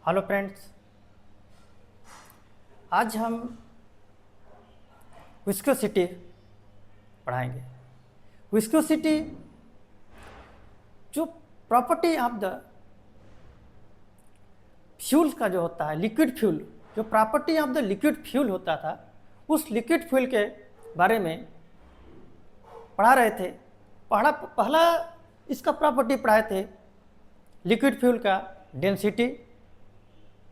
Hello friends, आज हम viscosity पढ़ाएंगे। विस्कोसिटी जो प्रॉपर्टी ऑफ द फ्यूल का जो होता है, लिक्विड फ्यूल, जो property of the liquid fuel होता था, उस लिक्विड फ्यूल के बारे में पढ़ा रहे थे। पहला इसका प्रॉपर्टी पढ़ाए थे लिक्विड फ्यूल का डेंसिटी,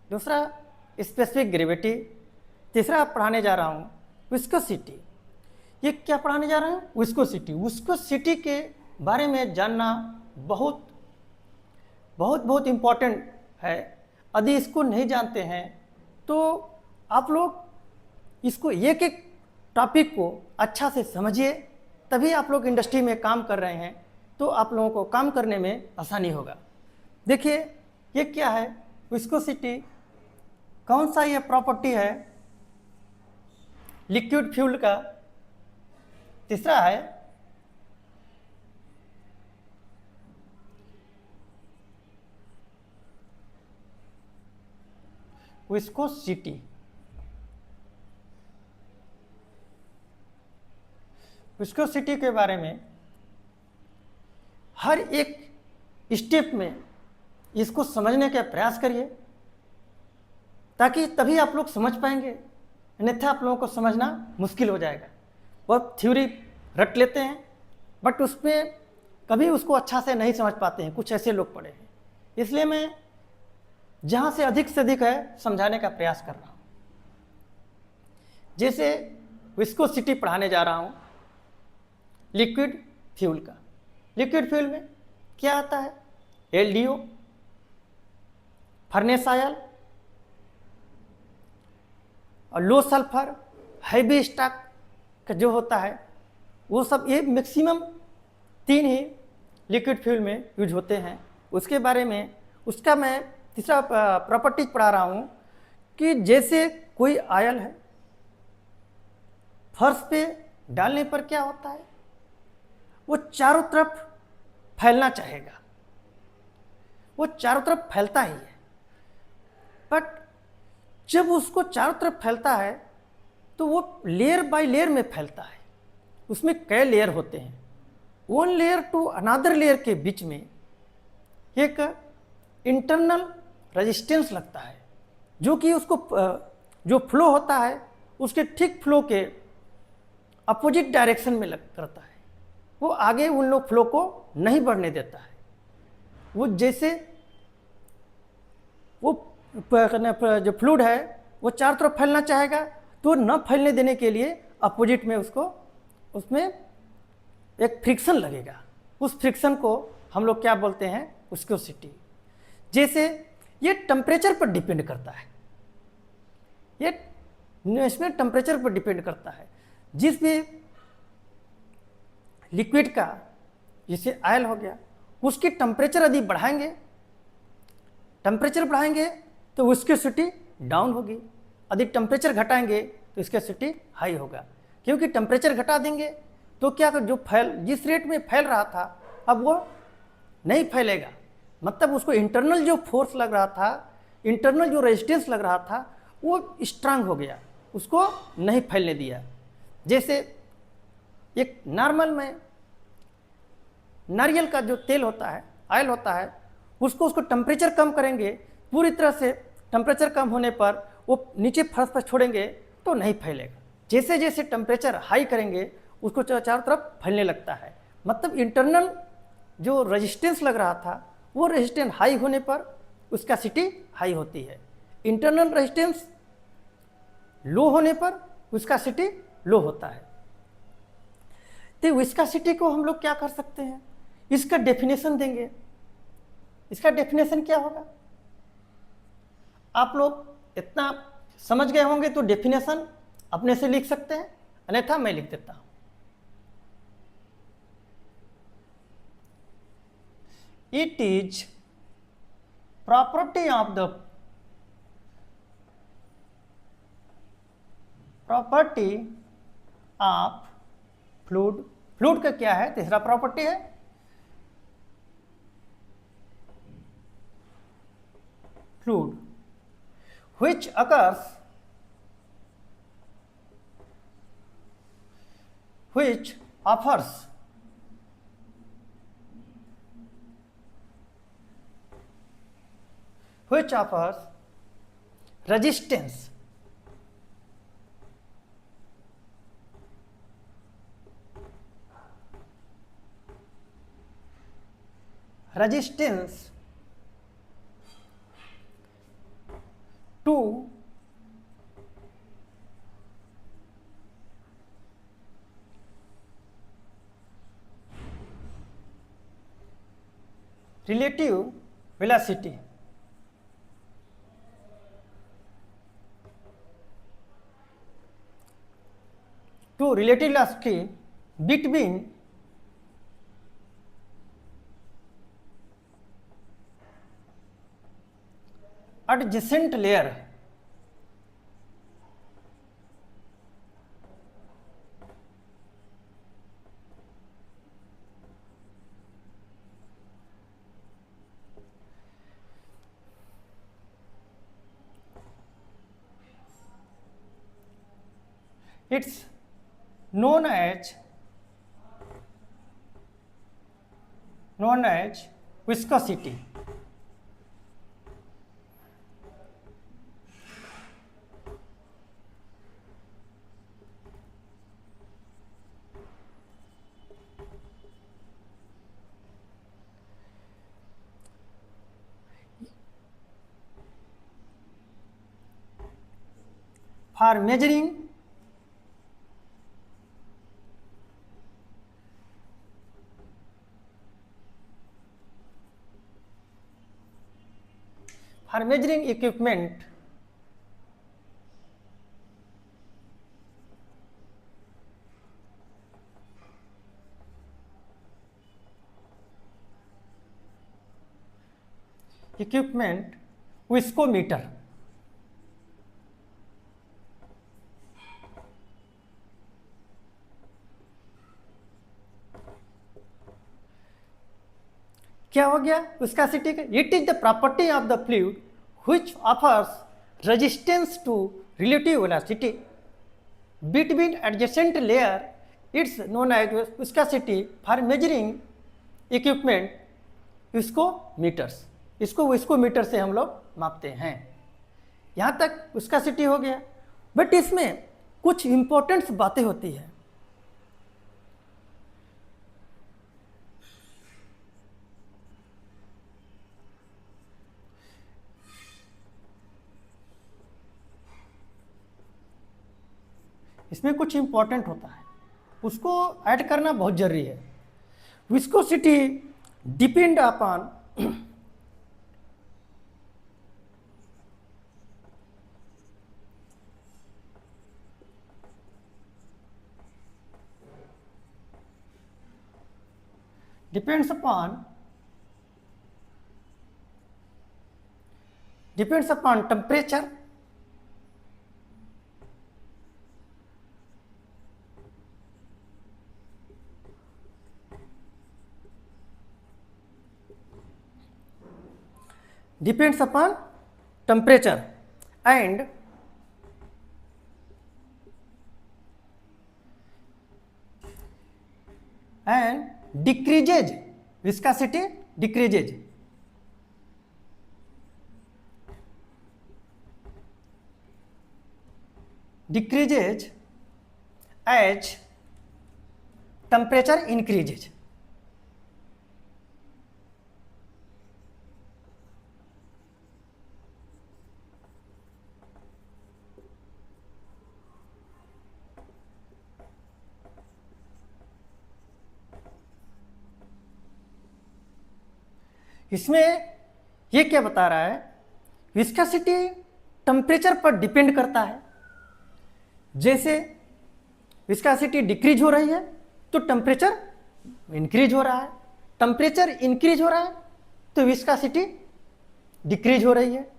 दूसरा स्पेसिफिक ग्रेविटी, तीसरा पढ़ाने जा रहा हूँ विस्कोसिटी। ये क्या पढ़ाने जा रहे हैं? विस्कोसिटी। विस्कोसिटी के बारे में जानना बहुत बहुत बहुत इम्पोर्टेंट है। यदि इसको नहीं जानते हैं तो आप लोग इसको एक एक टॉपिक को अच्छा से समझिए, तभी आप लोग इंडस्ट्री में काम कर रहे हैं तो आप लोगों को काम करने में आसानी होगा। देखिए ये क्या है विस्कोसिटी, कौन सा ये प्रॉपर्टी है लिक्विड फ्यूल का। तीसरा है विस्कोसिटी। विस्कोसिटी के बारे में हर एक स्टेप में इसको समझने का प्रयास करिए, ताकि तभी आप लोग समझ पाएंगे, अन्यथा आप लोगों को समझना मुश्किल हो जाएगा। वह थ्योरी रट लेते हैं बट उसमें कभी उसको अच्छा से नहीं समझ पाते हैं। कुछ ऐसे लोग पड़े हैं, इसलिए मैं जहाँ से अधिक है समझाने का प्रयास कर रहा हूँ। जैसे विस्कोसिटी पढ़ाने जा रहा हूँ लिक्विड फ्यूल का। लिक्विड फ्यूल में क्या आता है? एलडीओ, फर्नेस ऑयल और लो सल्फर, हैवी स्टॉक का जो होता है वो सब, ये मैक्सिमम 3 ही लिक्विड फ्यूल में यूज होते हैं। उसके बारे में उसका मैं तीसरा प्रॉपर्टी पढ़ा रहा हूँ कि जैसे कोई ऑयल है, फर्श पे डालने पर क्या होता है, वो चारों तरफ फैलना चाहेगा, वो चारों तरफ फैलता ही है। बट जब उसको चारों तरफ फैलता है तो वो लेयर बाय लेयर में फैलता है। उसमें कई लेयर होते हैं। One layer to another layer के बीच में एक इंटरनल रेजिस्टेंस लगता है, जो कि उसको जो फ्लो होता है उसके ठीक फ्लो के अपोजिट डायरेक्शन में करता है। वो आगे उन लोग फ्लो को नहीं बढ़ने देता है। वो जैसे वो जो फ्लूइड है वो चारों तरफ फैलना चाहेगा, तो न फैलने देने के लिए अपोजिट में उसमें एक फ्रिक्शन लगेगा। उस फ्रिक्शन को हम लोग क्या बोलते हैं? विस्कोसिटी। जैसे ये टेम्परेचर पर डिपेंड करता है, ये इसमें टेम्परेचर पर डिपेंड करता है। जिस भी लिक्विड का, जैसे ऑयल हो गया, उसकी टेम्परेचर यदि टेम्परेचर बढ़ाएंगे तो विस्कोसिटी डाउन होगी। यदि टेम्परेचर घटाएंगे तो विस्कोसिटी हाई होगा। क्योंकि टेम्परेचर घटा देंगे तो क्या जो जिस रेट में फैल रहा था अब वो नहीं फैलेगा। मतलब उसको इंटरनल जो फोर्स लग रहा था, इंटरनल जो रेजिस्टेंस लग रहा था, वो स्ट्रांग हो गया, उसको नहीं फैलने दिया। जैसे एक नॉर्मल में नारियल का जो तेल होता है, ऑयल होता है, उसको टेम्परेचर कम करेंगे, पूरी तरह से टेम्परेचर कम होने पर वो नीचे फर्श पर छोड़ेंगे तो नहीं फैलेगा। जैसे जैसे टेम्परेचर हाई करेंगे उसको चारों तरफ फैलने लगता है। मतलब इंटरनल जो रेजिस्टेंस लग रहा था वो रेजिस्टेंस हाई होने पर विस्कोसिटी हाई होती है। इंटरनल रेजिस्टेंस लो होने पर विस्कोसिटी लो होता है। तो विस्कोसिटी को हम लोग क्या कर सकते हैं? इसका डेफिनेशन देंगे। इसका डेफिनेशन क्या होगा? आप लोग इतना समझ गए होंगे तो डेफिनेशन अपने से लिख सकते हैं, अन्यथा मैं लिख देता हूं। It is property of fluid. Fluid का क्या है? तीसरा प्रॉपर्टी है fluid. which occurs which offers resistance to relative velocity. To relative velocity between adjacent layer it's known as viscosity. For measuring equipment viscometer. क्या हो गया विस्कोसिटी का? It is the property of the fluid which offers resistance to relative velocity between adjacent layer. It's known as viscosity. For measuring equipment विस्कोमीटर्स, इसको viscometer से हम लोग मापते हैं। यहाँ तक विस्कोसिटी हो गया, बट इसमें कुछ इंपॉर्टेंट बातें होती है। इसमें कुछ इंपॉर्टेंट होता है, उसको ऐड करना बहुत जरूरी है। Viscosity depend upon temperature, depends upon temperature and decreases, viscosity decreases as temperature increases. इसमें ये क्या बता रहा है, विस्कोसिटी टेम्परेचर पर डिपेंड करता है। जैसे विस्कोसिटी डिक्रीज हो रही है तो टेम्परेचर इंक्रीज हो रहा है, टेम्परेचर इंक्रीज हो रहा है तो विस्कोसिटी डिक्रीज हो रही है।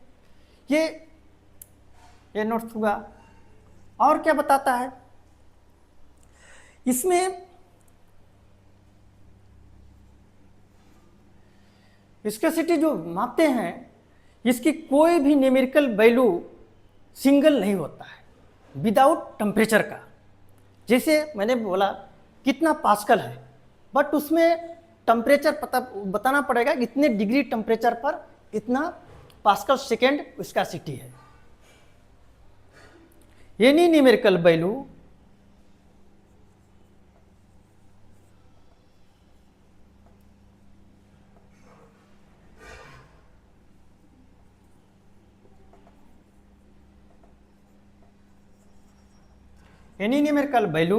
ये नोट्स होगा। और क्या बताता है इसमें, विस्कोसिटी जो मापते हैं इसकी कोई भी न्यूमेरिकल वैल्यू सिंगल नहीं होता है विदाउट टेम्परेचर का। जैसे मैंने बोला कितना पास्कल है, बट उसमें टेम्परेचर पता बताना पड़ेगा इतने डिग्री टेम्परेचर पर इतना पास्कल सेकेंड विस्कोसिटी है। Any numerical value any numerical value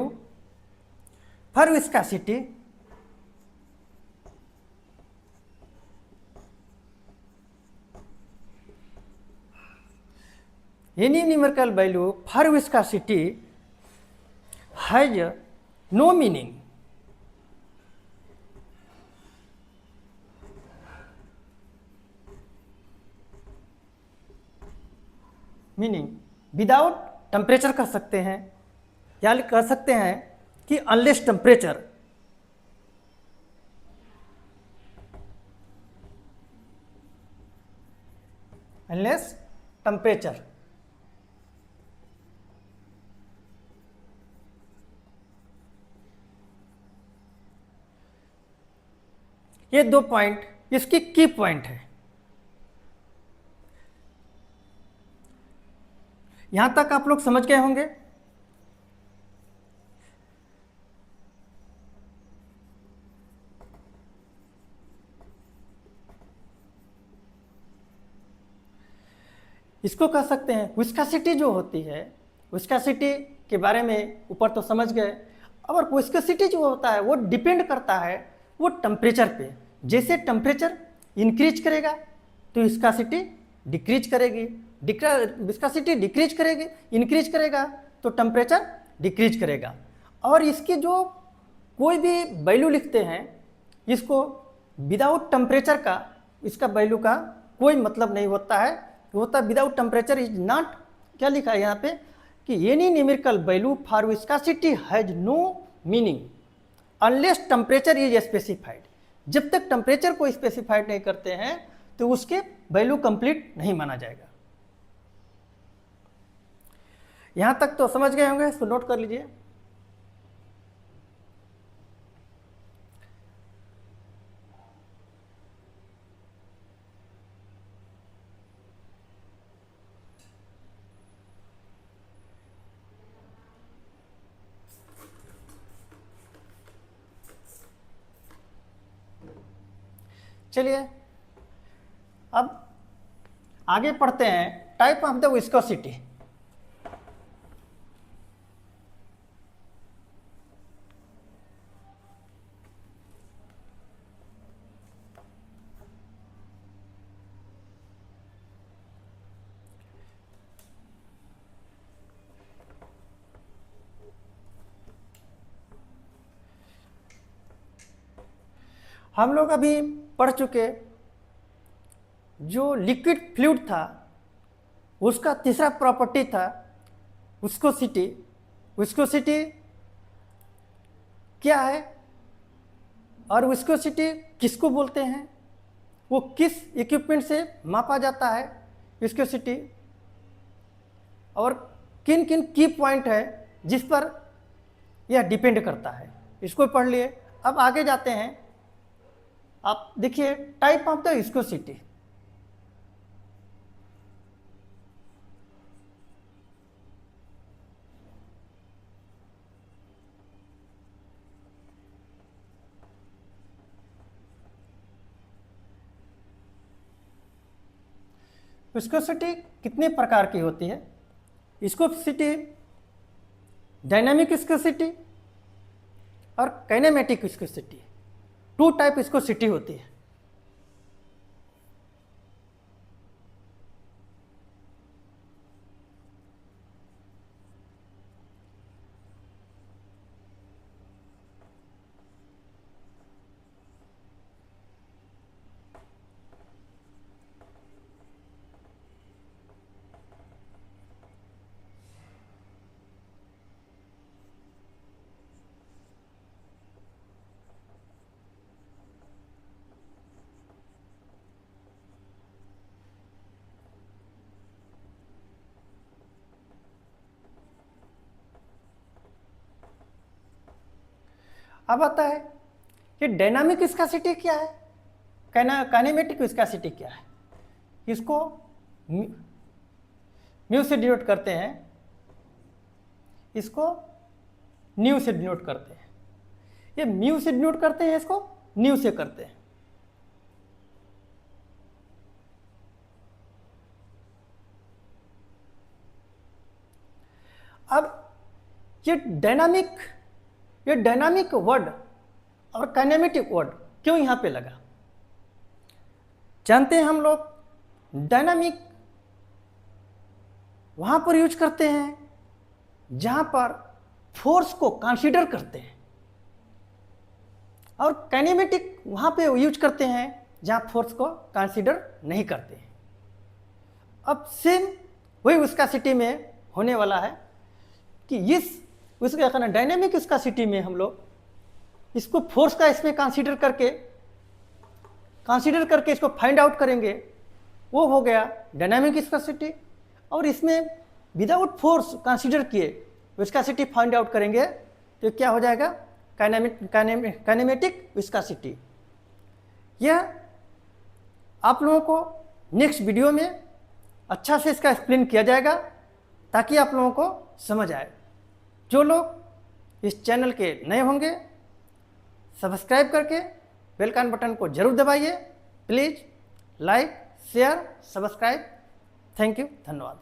for viscosity any numerical value for viscosity has no meaning without temperature कह सकते हैं, या कह सकते हैं कि अनलेस टेम्परेचर ये 2 पॉइंट इसकी की पॉइंट है। यहां तक आप लोग समझ गए होंगे। इसको कह सकते हैं विस्कोसिटी जो होती है, विस्कोसिटी के बारे में ऊपर तो समझ गए। और विस्कोसिटी जो होता है वो डिपेंड करता है वो टेम्परेचर पे। जैसे टेम्परेचर इंक्रीज करेगा तो विस्कोसिटी डिक्रीज करेगी, विस्कोसिटी डिक्रीज करेगी, इंक्रीज करेगा तो टेम्परेचर डिक्रीज करेगा। और इसकी जो कोई भी वैल्यू लिखते हैं इसको विदाउट टेम्परेचर का इसका वैल्यू का कोई मतलब नहीं होता है। होता विदाउट टेम्परेचर इज नॉट, क्या लिखा है यहाँ पे कि any numerical value for viscosity has no meaning unless temperature is specified. जब तक टेम्परेचर को स्पेसिफाइड नहीं करते हैं तो उसके वैल्यू कंप्लीट नहीं माना जाएगा। यहां तक तो समझ गए होंगे, इसको नोट कर लीजिए। चलिए अब आगे पढ़ते हैं टाइप ऑफ द विस्कोसिटी। हम लोग अभी पढ़ चुके जो लिक्विड फ्लूइड था उसका तीसरा प्रॉपर्टी था विस्कोसिटी। विस्कोसिटी क्या है और विस्कोसिटी किसको बोलते हैं, वो किस इक्विपमेंट से मापा जाता है विस्कोसिटी, और किन किन की पॉइंट है जिस पर यह डिपेंड करता है, इसको पढ़ लिए। अब आगे जाते हैं। आप देखिए type of the viscosity. Viscosity कितने प्रकार की होती है? विस्कोसिटी डायनामिक विस्कोसिटी और काइनेमेटिक विस्कोसिटी, 2 टाइप विस्कोसिटी होती है। अब आता है कि डायनामिक विस्कोसिटी क्या है, काइनेमेटिक विस्कोसिटी क्या है। इसको म्यू से डिनोट करते हैं, इसको न्यू से डिनोट करते हैं। ये म्यू से डिनोट करते हैं, इसको न्यू से करते हैं। अब ये डायनामिक वर्ड और काइनेमेटिक वर्ड क्यों यहां पे लगा? जानते हैं हम लोग डायनामिक वहां पर यूज करते हैं जहां पर फोर्स को कंसीडर करते हैं, और काइनेमेटिक वहां पे यूज करते हैं जहां फोर्स को कंसीडर नहीं करते हैं। अब सेम वही विस्कोसिटी में होने वाला है कि उसका कहना डायनेमिक विस्कोसिटी में हम लोग इसको फोर्स का इसमें कंसीडर करके इसको फाइंड आउट करेंगे, वो हो गया डायनेमिक विस्कोसिटी। और इसमें विदाउट फोर्स कंसीडर किए विस्कोसिटी फाइंड आउट करेंगे तो क्या हो जाएगा? Kinematic viscosity. यह आप लोगों को नेक्स्ट वीडियो में अच्छा से इसका एक्सप्लेन किया जाएगा ताकि आप लोगों को समझ आए। जो लोग इस चैनल के नए होंगे सब्सक्राइब करके बेल आइकन बटन को जरूर दबाइए। Please like, share, subscribe. Thank you, धन्यवाद।